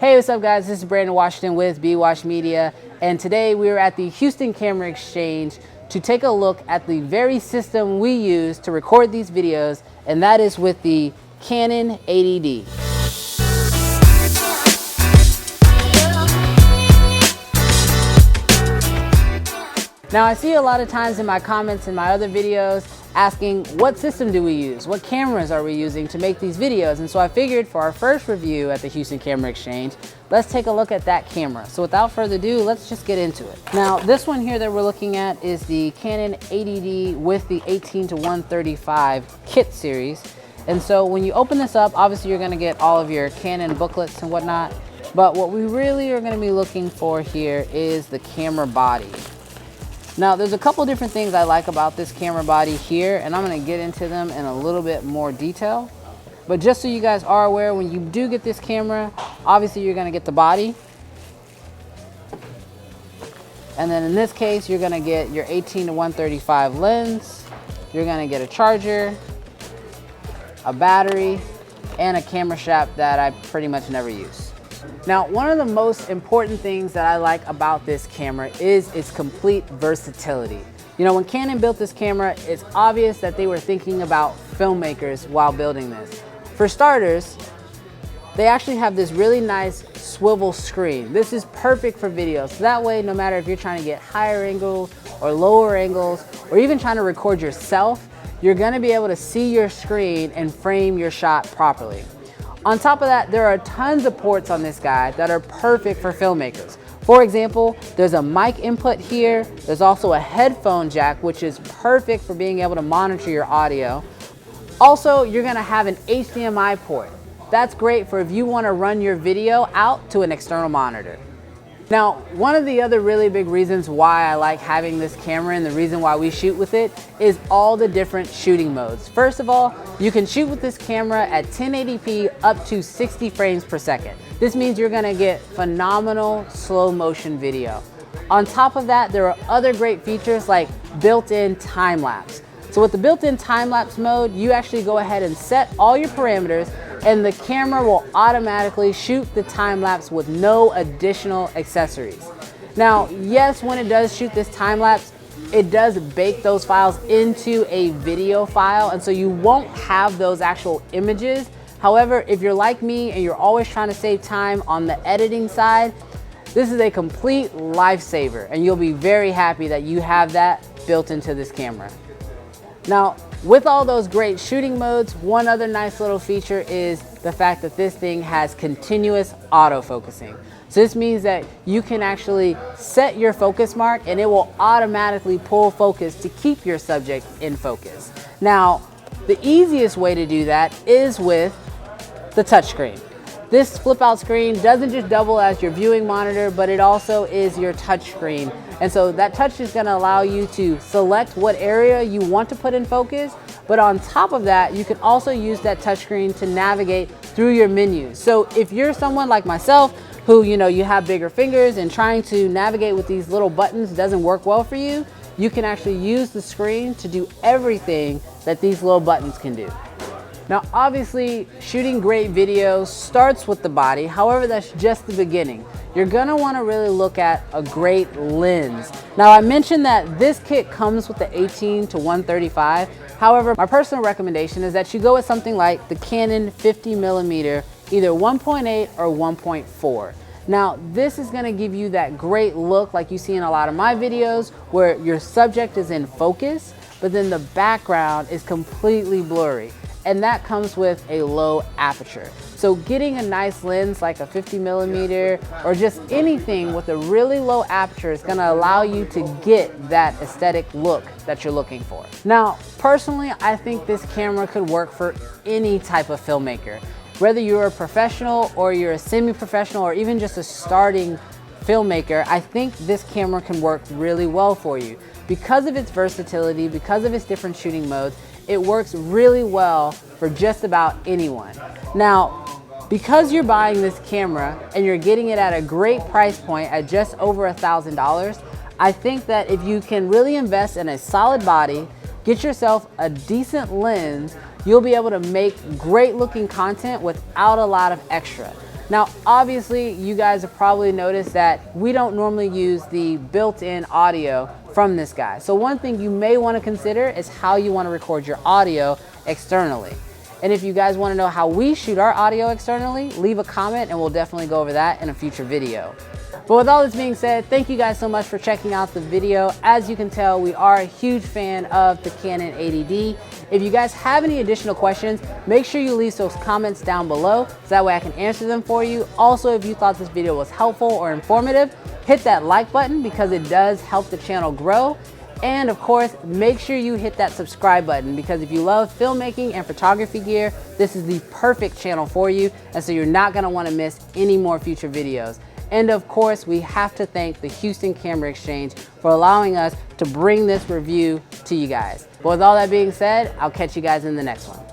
Hey, what's up guys? This is Brandon Washington with BWash Media, and today we are at the Houston Camera Exchange to take a look at the very system we use to record these videos, and that is with the Canon 80D. Now I see a lot of times in my comments in my other videos asking what system do we use? What cameras are we using to make these videos? And so I figured for our first review at the Houston Camera Exchange, let's take a look at that camera. So without further ado, let's just get into it. Now this one here that we're looking at is the Canon 80D with the 18-135 kit series. And so when you open this up, obviously you're gonna get all of your Canon booklets and whatnot. But what we really are gonna be looking for here is the camera body. Now there's a couple different things I like about this camera body here, and I'm gonna get into them in a little bit more detail. But just so you guys are aware, when you do get this camera, obviously you're gonna get the body. And then in this case, you're gonna get your 18-135 lens, you're gonna get a charger, a battery, and a camera strap that I pretty much never use. Now, one of the most important things that I like about this camera is its complete versatility. You know, when Canon built this camera, it's obvious that they were thinking about filmmakers while building this. For starters, they actually have this really nice swivel screen. This is perfect for videos. So that way, no matter if you're trying to get higher angles or lower angles, or even trying to record yourself, you're gonna be able to see your screen and frame your shot properly. On top of that, there are tons of ports on this guy that are perfect for filmmakers. For example, there's a mic input here. There's also a headphone jack, which is perfect for being able to monitor your audio. Also, you're gonna have an HDMI port. That's great for if you wanna run your video out to an external monitor. Now, one of the other really big reasons why I like having this camera and the reason why we shoot with it is all the different shooting modes. First of all, you can shoot with this camera at 1080p up to 60 frames per second. This means you're gonna get phenomenal slow motion video. On top of that, there are other great features like built-in time lapse. So with the built-in time lapse mode, you actually go ahead and set all your parameters and the camera will automatically shoot the time lapse with no additional accessories. Now, yes, when it does shoot this time lapse, it does bake those files into a video file, and so you won't have those actual images. However, if you're like me and you're always trying to save time on the editing side, this is a complete lifesaver, and you'll be very happy that you have that built into this camera. Now, with all those great shooting modes, one other nice little feature is the fact that this thing has continuous autofocusing. So this means that you can actually set your focus mark and it will automatically pull focus to keep your subject in focus. Now, the easiest way to do that is with the touchscreen. This flip out screen doesn't just double as your viewing monitor, but it also is your touch screen. And so that touch is gonna allow you to select what area you want to put in focus, but on top of that, you can also use that touch screen to navigate through your menus. So if you're someone like myself, who you have bigger fingers and trying to navigate with these little buttons doesn't work well for you, you can actually use the screen to do everything that these little buttons can do. Now, obviously, shooting great videos starts with the body. However, that's just the beginning. You're gonna wanna really look at a great lens. Now, I mentioned that this kit comes with the 18-135. However, my personal recommendation is that you go with something like the Canon 50mm, either 1.8 or 1.4. Now, this is gonna give you that great look like you see in a lot of my videos where your subject is in focus, but then the background is completely blurry. And that comes with a low aperture. So getting a nice lens like a 50mm or just anything with a really low aperture is gonna allow you to get that aesthetic look that you're looking for. Now, personally, I think this camera could work for any type of filmmaker. Whether you're a professional or you're a semi-professional or even just a starting filmmaker, I think this camera can work really well for you. Because of its versatility, because of its different shooting modes, it works really well for just about anyone. Now, because you're buying this camera and you're getting it at a great price point at just over $1,000, I think that if you can really invest in a solid body, get yourself a decent lens, you'll be able to make great looking content without a lot of extra. Now, obviously, you guys have probably noticed that we don't normally use the built-in audio from this guy. So one thing you may want to consider is how you want to record your audio externally. And if you guys want to know how we shoot our audio externally, leave a comment and we'll definitely go over that in a future video. But with all this being said, thank you guys so much for checking out the video. As you can tell, we are a huge fan of the Canon 80D. If you guys have any additional questions, make sure you leave those comments down below so that way I can answer them for you. Also, if you thought this video was helpful or informative, hit that like button because it does help the channel grow. And of course, make sure you hit that subscribe button because if you love filmmaking and photography gear, this is the perfect channel for you. And so you're not gonna wanna miss any more future videos. And of course, we have to thank the Houston Camera Exchange for allowing us to bring this review to you guys. But with all that being said, I'll catch you guys in the next one.